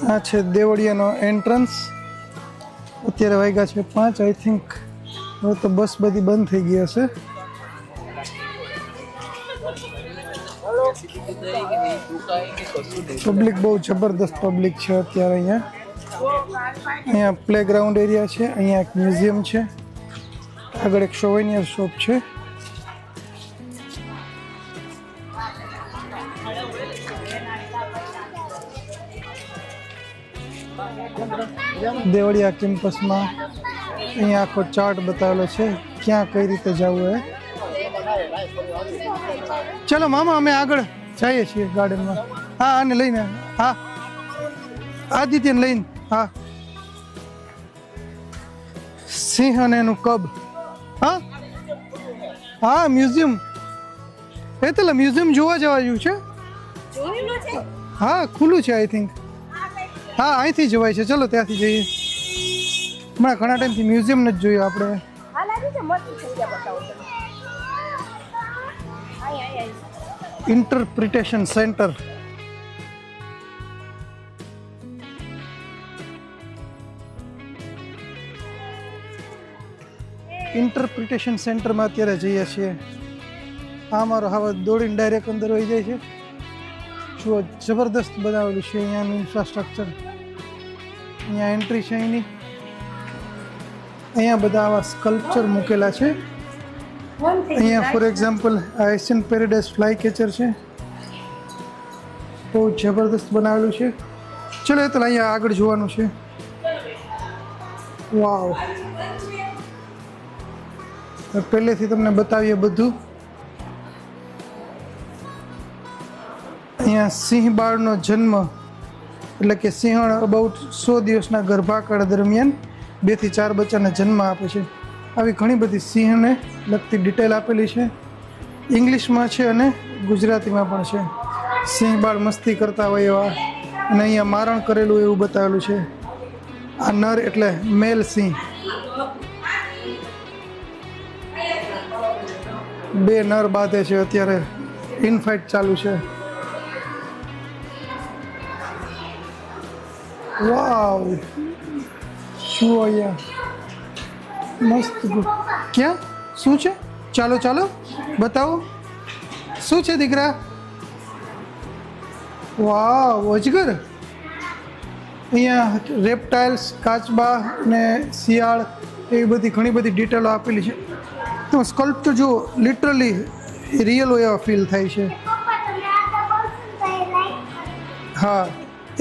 આ છે દેવળિયાનો એન્ટ્રન્સ. અત્યારે વાગ્યા છે 5 આઈ થિંક. હવે તો બસ બધી બંધ થઈ ગઈ હશે. પબ્લિક બહુ જબરદસ્ત પબ્લિક છે અત્યારે અહીંયા. અહીંયા પ્લેગ્રાઉન્ડ એરિયા છે, અહીંયા એક મ્યુઝિયમ છે, આગળ એક સોવેનિયર શોપ છે. દેવળિયા કેમ્પસમાં અહીંયા આખો ચાર્ટ બતાવેલો છે ક્યાં કઈ રીતે જવું હે. ચલો મામા અમે આગળ જઈએ છીએ ગાર્ડનમાં. હા આને લઈને, હા આદિત્યને લઈને. હા સિંહ અને એનું કબ. હા હા મ્યુઝિયમ. એ તો મ્યુઝિયમ જોવા જવા જેવું છે. હા ખુલ્લું છે આઈ થિંક. હા અહીંથી જવાય છે. ચલો ત્યાંથી જઈએ. હમણાં ઘણા ટાઈમથી મ્યુઝિયમ નથી જોયું આપણે. Interpretation centre. ઇન્ટરપ્રિટેશન સેન્ટરમાં અત્યારે જઈએ છીએ. આ મારો હવે દોડીને ડાયરેક્ટ અંદર વહી જાય છે. જુઓ જબરદસ્ત બનાવેલું છે અહીંયાનું ઇન્ફ્રાસ્ટ્રક્ચર. અહીંયા એન્ટ્રી છે અહીંની. અહીંયા બધા આવા સ્કલ્પચર મૂકેલા છે. અહીંયા ફોર એક્ઝામ્પલ આ એશિયન પેરેડાઇઝ ફ્લાય કેચર છે. બહુ જબરદસ્ત બનાવેલું છે. ચલો એ તો અહીંયા આગળ જોવાનું છે. વાવ, પહેલેથી તમને બતાવીએ બધું. અહીંયા સિંહ બાળનો જન્મ એટલે કે સિંહણ અબાઉટ 100 દિવસના ગર્ભાકાળ દરમિયાન 2 થી 4 બચ્ચાને જન્મ આપે છે. આવી ઘણી બધી સિંહને લગતી ડિટેલ આપેલી છે. ઇંગ્લિશમાં છે અને ગુજરાતીમાં પણ છે. સિંહ બાળ મસ્તી કરતા હોય એવા, અને અહીંયા મારણ કરેલું એવું બતાવેલું છે. આ નર એટલે મેલ સિંહ. 2 નર બાંધે છે. અત્યારે ઇનફાઇટ ચાલુ છે. વાવ, શું અહીંયા મસ્ત. ક્યાં શું છે? ચાલો ચાલો બતાવો શું છે દીકરા. વાવ, અજગર. અહીંયા રેપ્ટાઇલ્સ, કાચબા અને શિયાળ એવી બધી ઘણી બધી ડિટેલો આપેલી છે. તો સ્કલ્પચર જો લિટરલી રિયલ હોય એવા ફીલ થાય છે. હા,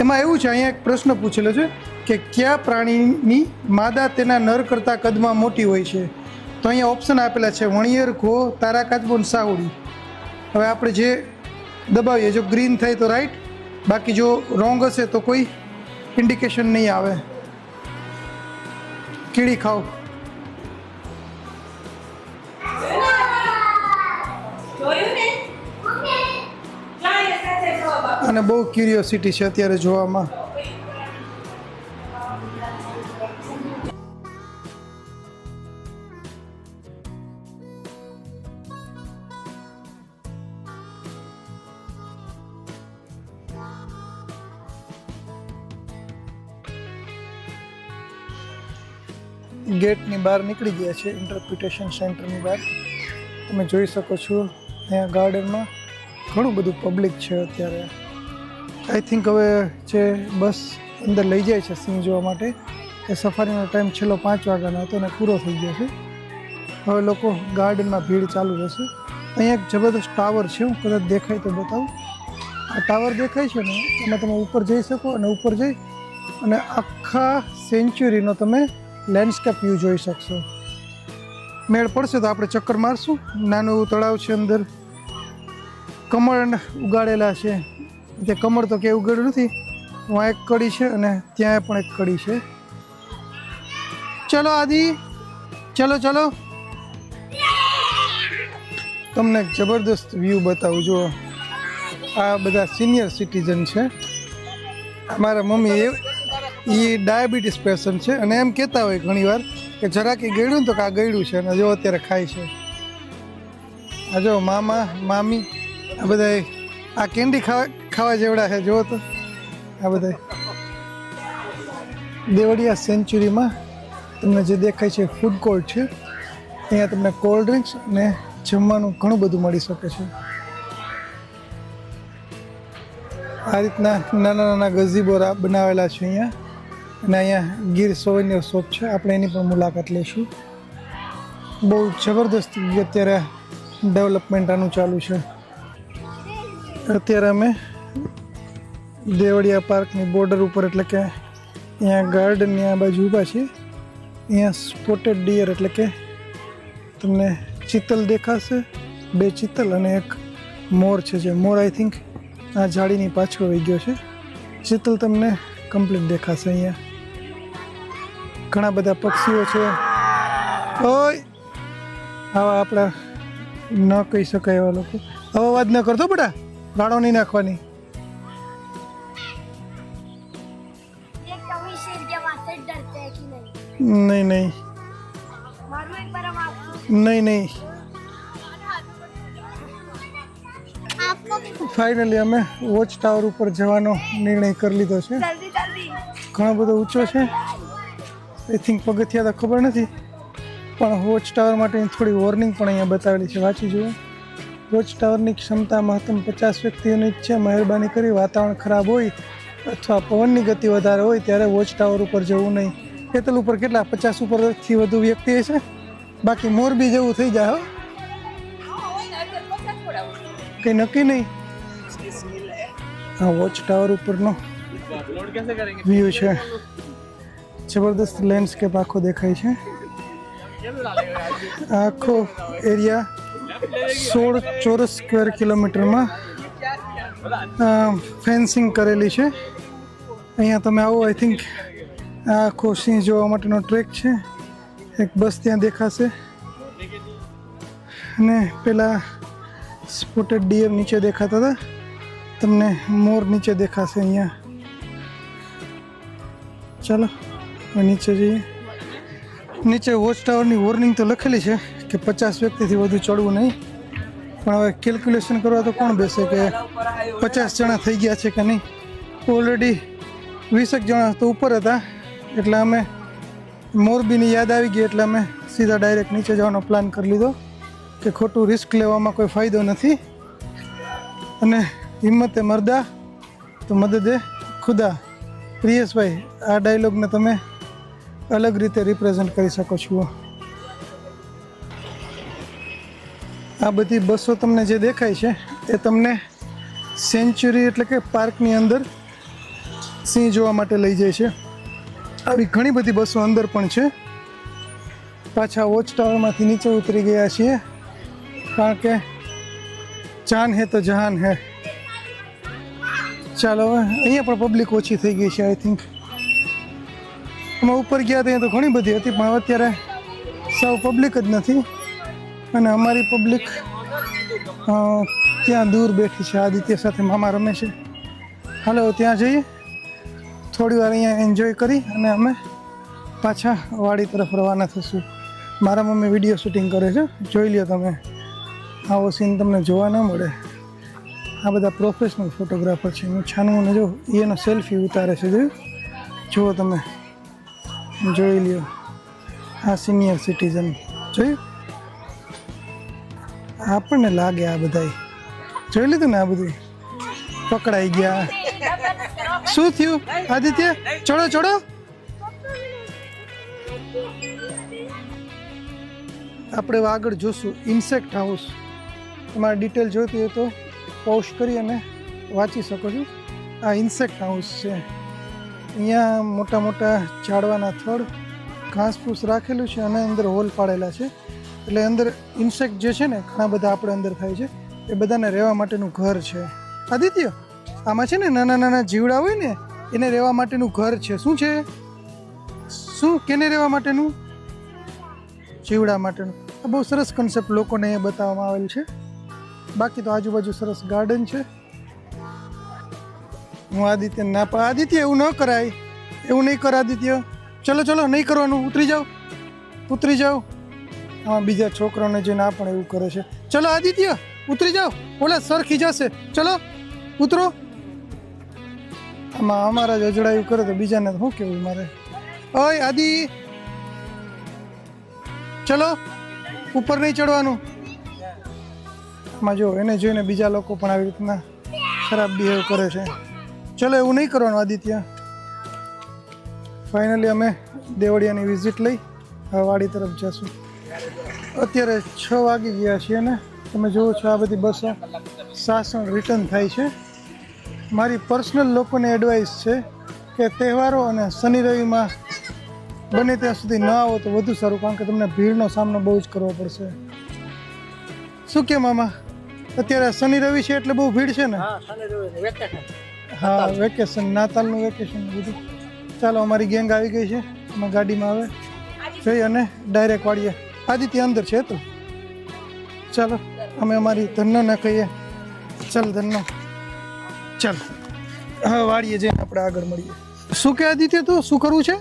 એમાં એવું છે અહીંયા એક પ્રશ્ન પૂછેલો છે કે કયા પ્રાણીની માદા તેના નર કરતાં કદમાં મોટી હોય છે. તો અહીંયા ઓપ્શન આપેલા છે વણિયર, ઘો, તારા કાચબો અને સાહુડી. હવે આપણે જે દબાવીએ, જો ગ્રીન થાય તો રાઈટ, બાકી જો રોંગ હશે તો કોઈ ઇન્ડિકેશન નહીં આવે. કીડી ખાવ. અને બહુ ક્યુરિયોસિટી છે અત્યારે જોવામાં. ગેટની બહાર નીકળી ગયા છે, ઇન્ટરપ્રિટેશન સેન્ટરની બહાર. તમે જોઈ શકો છો અહીંયા ગાર્ડનમાં ઘણું બધું પબ્લિક છે અત્યારે. આઈ થિંક હવે જે બસ અંદર લઈ જાય છે સિંહ જોવા માટે, એ સફારીનો ટાઈમ છેલ્લો 5 વાગ્યાનો હતો અને પૂરો થઈ ગયો છે. હવે લોકો ગાર્ડનમાં ભીડ ચાલુ રહેશે. અહીંયા એક જબરદસ્ત ટાવર છે, હું કદાચ દેખાય તો બતાવું. આ ટાવર દેખાય છે ને, એમાં તમે ઉપર જઈ શકો અને ઉપર જઈ અને આખા સેન્ચ્યુરીનો તમે લેન્ડસ્કેપ વ્યૂ જોઈ શકશો. મેળ પડશે તો આપણે ચક્કર મારશું. નાનું એવું તળાવ છે, અંદર કમળ ઉગાડેલા છે. તે કમળ તો કે ઉગાડ્યું નથી, ત્યાં એક કડી છે અને ત્યાં પણ એક કડી છે. ચલો આદિ, ચલો ચલો, તમને એક જબરદસ્ત વ્યૂ બતાવું. જો આ બધા સિનિયર સિટીઝન છે. મારા મમ્મી એ ડાયાબિટીસ પેશન્ટ છે અને એમ કહેતા હોય ઘણીવાર કે જરાક એ ગળ્યું ને તો કે આ ગળ્યું છે, અને જો અત્યારે ખાય છે. આ જો મામા મામી આ બધા આ કેન્ડી ખાવા જેવડા છે. જુઓ તો આ બધા દેવળિયા સેન્ચુરીમાં તમને જે દેખાય છે ફૂડ કોર્ટ છે. અહીંયા તમને કોલ્ડ ડ્રિંક્સ અને જમવાનું ઘણું બધું મળી શકે છે. આ રીતના નાના નાના ગઝીબો બનાવેલા છે અહીંયા. અને અહીંયા ગીર સોવેનિયર શોપ છે, આપણે એની પણ મુલાકાત લઈશું. બહુ જબરદસ્ત અત્યારે ડેવલપમેન્ટ આનું ચાલુ છે. અત્યારે અમે દેવળિયા પાર્કની બોર્ડર ઉપર એટલે કે અહીંયા ગાર્ડનની આ બાજુ ઊભા છીએ. અહીંયા સ્પોટેડ ડિયર એટલે કે તમને ચિત્તલ દેખાશે, 2 ચિત્તલ અને એક મોર છે. જે મોર આઈ થિંક આ ઝાડીની પાછળ વહી ગયો છે. ચિત્તલ તમને કમ્પ્લીટ દેખાશે. અહીંયા ઘણા બધા પક્ષીઓ છે. ઓય આવા આપણા ન કહી શકાય એવા લોકો. હવે અવાજ ન કરતો બેટા, ગાળો નહીં નાખવાની. નહીં નહીં નહીં. ફાઇનલી અમે વોચ ટાવર ઉપર જવાનો નિર્ણય કરી લીધો છે. ઘણો બધો ઊંચો છે. આઈ થિંક પગથિયા તો ખબર નથી, પણ વોચ ટાવર માટેની થોડી વોર્નિંગ પણ અહીંયા બતાવેલી છે. વાંચી જુઓ. વોચ ટાવરની ક્ષમતા મહત્તમ 50 વ્યક્તિઓની જ છે. મહેરબાની કરી વાતાવરણ ખરાબ હોય અથવા પવનની ગતિ વધારે હોય ત્યારે વોચ ટાવર ઉપર જવું નહીં. પેતલ ઉપર કેટલા 50 ઉપરથી વધુ વ્યક્તિ હશે, બાકી મોરબી જેવું થઈ જાય. કંઈ નક્કી નહીં. હા, વોચ ટાવર ઉપરનો વ્યૂ છે. જબરદસ્ત લેન્ડસ્કેપ આખો દેખાય છે. આખો એરિયા 16 ચોરસ સ્ક્વેર કિલોમીટરમાં ફેન્સિંગ કરેલી છે. અહીંયા તમે આવો, આઈ થિંક આ આખો સિંહ જોવા માટેનો ટ્રેક છે. એક બસ ત્યાં દેખાશે અને પેલા સ્પોટેડ ડિયર નીચે દેખાતા હતા, તમને મોર નીચે દેખાશે અહીંયા. ચાલો નીચે જઈએ. નીચે વોચ ટાવરની વોર્નિંગ તો લખેલી છે કે 50 વ્યક્તિથી વધુ ચડવું નહીં, પણ હવે કેલ્ક્યુલેશન કરવા તો કોણ બેસે કે 50 જણા થઈ ગયા છે કે નહીં. ઓલરેડી 20 જણા તો ઉપર હતા, એટલે અમે મોરબીની યાદ આવી ગઈ એટલે અમે સીધા ડાયરેક્ટ નીચે જવાનો પ્લાન કરી લીધો કે ખોટું રિસ્ક લેવામાં કોઈ ફાયદો નથી. અને હિંમતે મરદા તો મદદે ખુદા. પ્રિયેશભાઈ, આ ડાયલોગને તમે અલગ રીતે રિપ્રેઝન્ટ કરી શકો છો. આ બધી બસો તમને જે દેખાય છે એ તમને સેન્ચુરી એટલે કે પાર્કની અંદર સિંહ જોવા માટે લઈ જાય છે. આવી ઘણી બધી બસો અંદર પણ છે. પાછા વોચ ટાવરમાંથી નીચે ઉતરી ગયા છીએ, કારણ કે જાન હે તો જહાન હે. ચાલો હવે અહીંયા પણ પબ્લિક ઓછી થઈ ગઈ છે. આઈ થિંક અમે ઉપર ગયા ત્યાં તો ઘણી બધી હતી, પણ અત્યારે સૌ પબ્લિક જ નથી. અને અમારી પબ્લિક ત્યાં દૂર બેઠી છે. આદિત્ય સાથે મામા રમે છે. હાલો ત્યાં જઈએ, થોડી વાર અહીંયા એન્જોય કરી અને અમે પાછા વાડી તરફ રવાના થશું. મારા મમ્મી વિડીયો શૂટિંગ કરે છે, જોઈ લ્યો તમે. આવો સીન તમને જોવા ન મળે. આ બધા પ્રોફેશનલ ફોટોગ્રાફર છે. હું છાનું ને જો એનો સેલ્ફી ઉતારે છે. જુઓ તમે, જોઈ લ્યો. આ સિનિયર સિટીઝન જોયું. આપણને લાગે આ બધા જોઈ લીધું ને, આ બધું પકડાઈ ગયા. શું થયું આદિત્ય? ચડો ચડો. આપણે આગળ જોશું ઇન્સેક્ટ હાઉસ. તમારે ડિટેલ જોઈતી હોય તો પોસ્ટ કરી અને વાંચી શકો છો. આ ઇન્સેક્ટ હાઉસ છે. અહીંયા મોટા મોટા ઝાડવાના થડ, ઘાસ ફૂસ રાખેલું છે અને અંદર હોલ પાડેલા છે. એટલે અંદર ઇન્સેક્ટ જે છે ને ઘણા બધા આપણે અંદર થાય છે, એ બધાને રહેવા માટેનું ઘર છે. આદિત્ય, આમાં છે ને નાના નાના જીવડા હોય ને એને રહેવા માટેનું ઘર છે. શું છે? શું? કેને રહેવા માટેનું? જીવડા માટેનું. આ બહુ સરસ કન્સેપ્ટ લોકોને એ બતાવવામાં આવેલ છે. બાકી તો આજુબાજુ સરસ ગાર્ડન છે. હું આદિત્ય ના આદિત્ય એવું ન કરાય, એવું નહીં કર આદિત્ય. ચલો ચલો, નહીં કરવાનું. ઉતરી જાઓ, ઉતરી જાઓ. હા, બીજા છોકરાઓને જે ના પણ એવું કરે છે. ચલો આદિત્ય ઉતરી જાઓ, ઓલા સર ખીજાશે. ચલો ઉતરો. આમાં અમારા જ અજડાયું કરે તો બીજાને શું કેવું મારે. ઓય આદિ, ચલો ઉપર નહીં ચડવાનું. માં જો એને જોઈને બીજા લોકો પણ આવી રીતના ખરાબ બિહેવ કરે છે. ચલો એવું નહીં કરવાનું આદિત્ય. ફાઇનલી અમે દેવળિયાની વિઝિટ લઈ હવે વાડી તરફ જશું. અત્યારે 6 વાગી ગયા છીએ ને તમે જુઓ છો આ બધી બસો સાસણ રિટર્ન થાય છે. મારી પર્સનલ લોકોને એડવાઇસ છે કે તહેવારો અને શનિ રવિમાં બને ત્યાં સુધી ન આવો તો વધુ સારું, કારણ કે તમને ભીડનો સામનો બહુ જ કરવો પડશે. શું કે મામા, અત્યારે શનિ રવિ છે એટલે બહુ ભીડ છે ને? હા, વેકેશન, નાતાલનું વેકેશન બધું. ચાલો અમારી ગેંગ આવી ગઈ છે, અમે ગાડીમાં આવે જઈ અને ડાયરેક્ટ વાળીએ. આદિત્ય અંદર છે તો ચાલો અમે અમારી ધનને કહીએ ચાલ ધનનો ચાલ હવે વાળીએ જઈને આપણે આગળ મળીએ. શું કે આદિત્ય તું શું કરવું છે?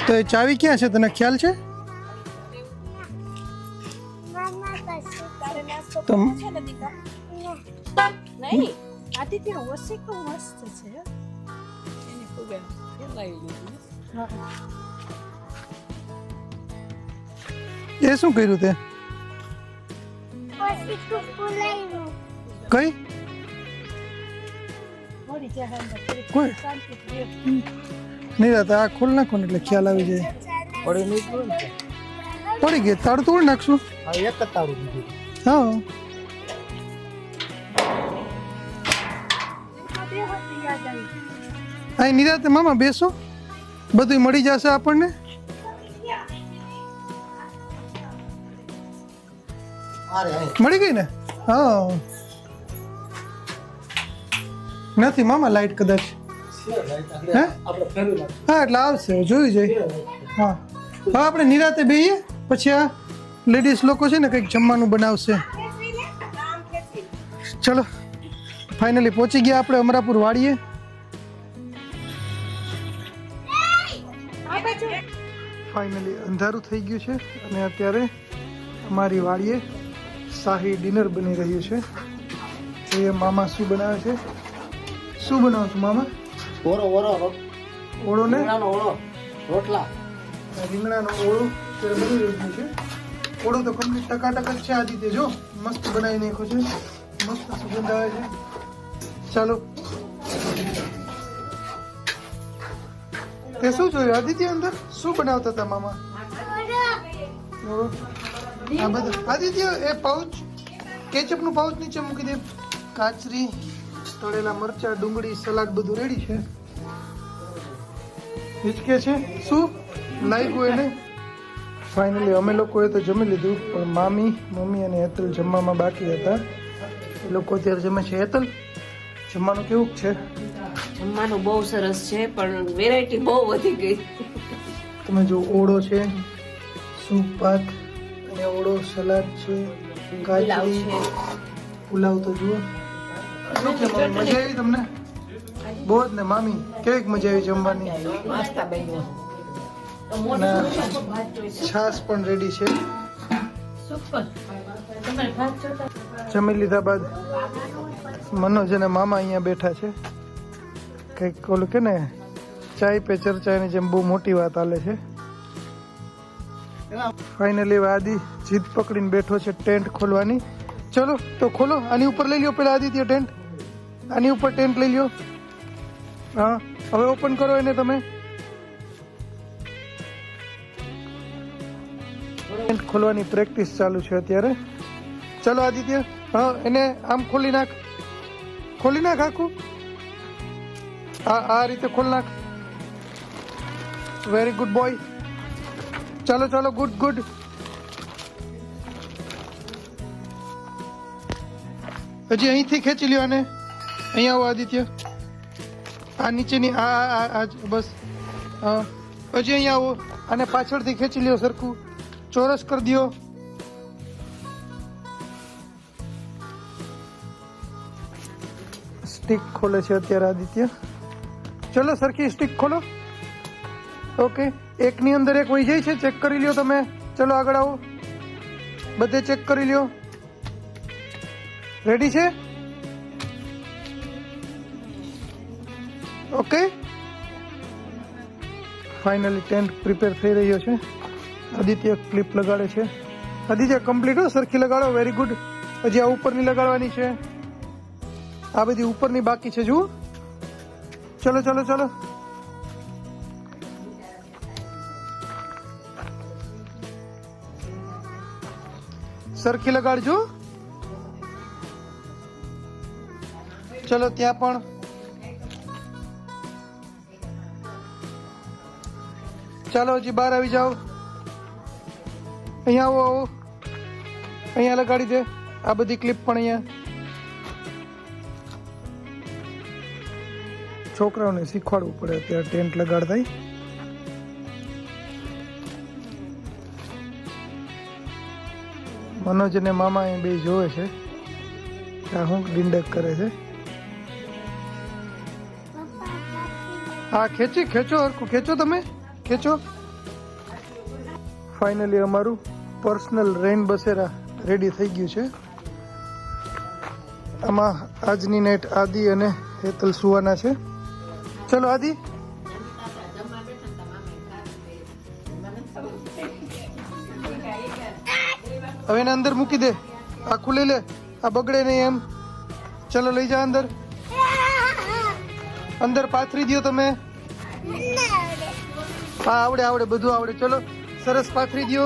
તો એ ચાવી ક્યાં છે તને ખ્યાલ છે? નહીં આદિત્ય ઓછી તો મસ્ત છે. એ શું કર્યું તે? કઈ કોઈ નહીં રહેતા. આ ખોલ નાખો ને એટલે ખ્યાલ આવી જાય. પડી ગઈ તાળું તોડ નાખશું. હા અહીં નિરાતે મામા બેસો, બધું મળી જશે આપણને. મળી ગઈ ને? હા નથી મામા લાઈટ કદાચ. હે હા એટલે આવશે જોઈ જાય. હા હવે આપણે નિરાતે બેહીએ, પછી આ લેડીઝ લોકો છે ને કંઈક જમવાનું બનાવશે. ચલો ફાઇનલી પહોંચી ગયા આપણે અમરાપુર વાડીએ. ફાઇનલી અંધારું થઈ ગયું છે અને અત્યારે અમારી વાડીએ શાહી ડિનર બની રહ્યું છે. જોઈએ મામા શું બનાવે છે. શું બનાવો છો મામા? ઓળો ને રોટલા, રીંગણાનો ઓળો અત્યારે બની રહ્યું છે. ઓળો તો કમ્પ્લીટ ટકાટક જ છે. આદિત્ય જો મસ્ત બનાવી નાખ્યો છે, મસ્ત સુગંધ આવે છે. ચાલો તે શું જોયું આદિત્ય અંદર? શું બનાવતા હતા મામા? આ બધું આદિત્ય એ પાઉચ કેચઅપનું પાઉચ નીચે મૂકી દે. કાચરી, તળેલા મરચા, ડુંગળી, સલાડ બધું રેડી છે. હિચકે છે શું લાગ્યું એને? ફાઇનલી અમે લોકોએ તો જમી લીધું, પણ મામી, મમ્મી અને હેતલ જમવામાં બાકી હતા. એ લોકો અત્યારે જમે છે. હેતલ જમવાનું કેવું છે? જમવાનું બહુ સરસ છે પણ વેરાયટી બહુ વધી ગઈ. તમે જો ઓળો છે, સૂપ ભાત અને ઓળો, સલાડ છે, કાચરી, પુલાવ તો જુઓ. શું છે મમ્મી, મજા આવી તમને? બહુ જ ને મામી, કેવી મજા આવી જમવાની? અને છાશ પણ રેડી છે. જમી લીધા બાદ મનોજ અને મામા અહીંયા બેઠા છે. કંઈક ઓલું કે ને ચાય પે ચર્ચાની જેમ બહુ મોટી વાત હાલે છે. ફાઇનલી આદિ જીદ પકડીને બેઠો છે ટેન્ટ ખોલવાની. ચલો તો ખોલો. આની ઉપર લઈ લ્યો પેલા આદિત્ય ટેન્ટ. આની ઉપર ટેન્ટ લઈ લ્યો. હા હવે ઓપન કરો એને તમે. ટેન્ટ ખોલવાની પ્રેક્ટિસ ચાલુ છે અત્યારે. ચલો આદિત્ય, હા એને આમ ખોલી નાખ, ખોલી નાખ આખું. આ રીતે ખોલ નાખ. Very good boy. ચાલો ચાલો, ગુડ ગુડ. હજી અહીંથી ખેંચી લ્યો આને. અહીંયા આવો આદિત્ય. આ નીચેની આ બસ. હા હજી અહીંયા આવો. આને પાછળથી ખેંચી લ્યો સરખું, ચોરસ કરી દો. સ્ટીક ખોલે છે અત્યારે આદિત્ય. ચલો સરખી સ્ટીક ખોલો. ઓકે, એકની અંદર એક વહી જાય છે, ચેક કરી લ્યો તમે. ચલો આગળ આવો, બધે ચેક કરી લ્યો. રેડી છે? ઓકે ફાઇનલી ટેન્ટ પ્રિપેર થઈ રહ્યો છે. આદિત્ય ક્લિપ લગાડે છે. આદિત્ય કમ્પ્લીટ હો, સરખી લગાડો. Very good. હજી આ ઉપરની લગાડવાની છે. આ બધી ઉપરની બાકી છે. જુઓ. ચલો ચલો ચલો. સરખી લગાડજો. ચલો ત્યાં પણ. ચાલો હજી બહાર આવી જાઓ. અહીંયા આવો આવો. અહીંયા લગાડી દે. આ બધી ક્લિપ પણ અહીંયા. છોકરાઓને શીખવાડવું પડે અત્યારે ટેન્ટ લગાડતા. મનોજ અને મામા એ બે જોવે છે કે હું ડિંડક કરે છે. હા ખેંચો હરખું ખેંચો. તમે ખેંચો. ફાઇનલી અમારું પર્સનલ રેઇન બસેરા રેડી થઈ ગયું છે. આમાં આજની નાઈટ આદિ અને હેતલ સુવાના છે. ચલો આદિ. હવે એને અંદર મૂકી દે. આખું લઈ લે. આ બગડે નહીં એમ. ચલો લઈ જા અંદર. અંદર પાથરી દો તમે. હા આવડે આવડે બધું આવડે. ચલો સરસ પાથરી દો.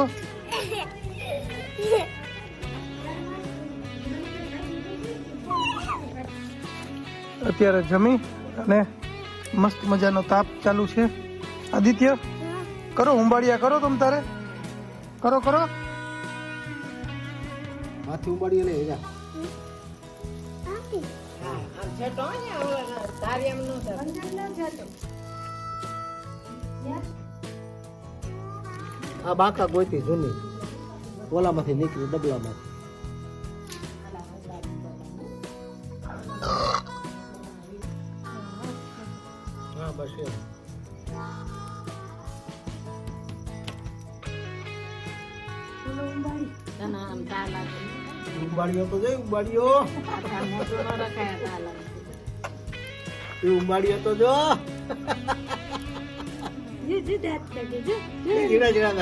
અત્યારે જમી અને મસ્ત મજાનો તાપ ચાલુ છે. આદિત્ય કરો ઉંબાડિયા કરો. તમ તારે કરો કરો. હાથી ઉંબાડી લે જા. આ બાકા ગોતી જૂની ઓલામાંથી નીકળી ડબલામાંથી. હા બસ એમ. ઉંબાડીઓ તો જોઈ. ઉંબાડીઓ ઉંબાડીઓ તો જો. જીરા જીરા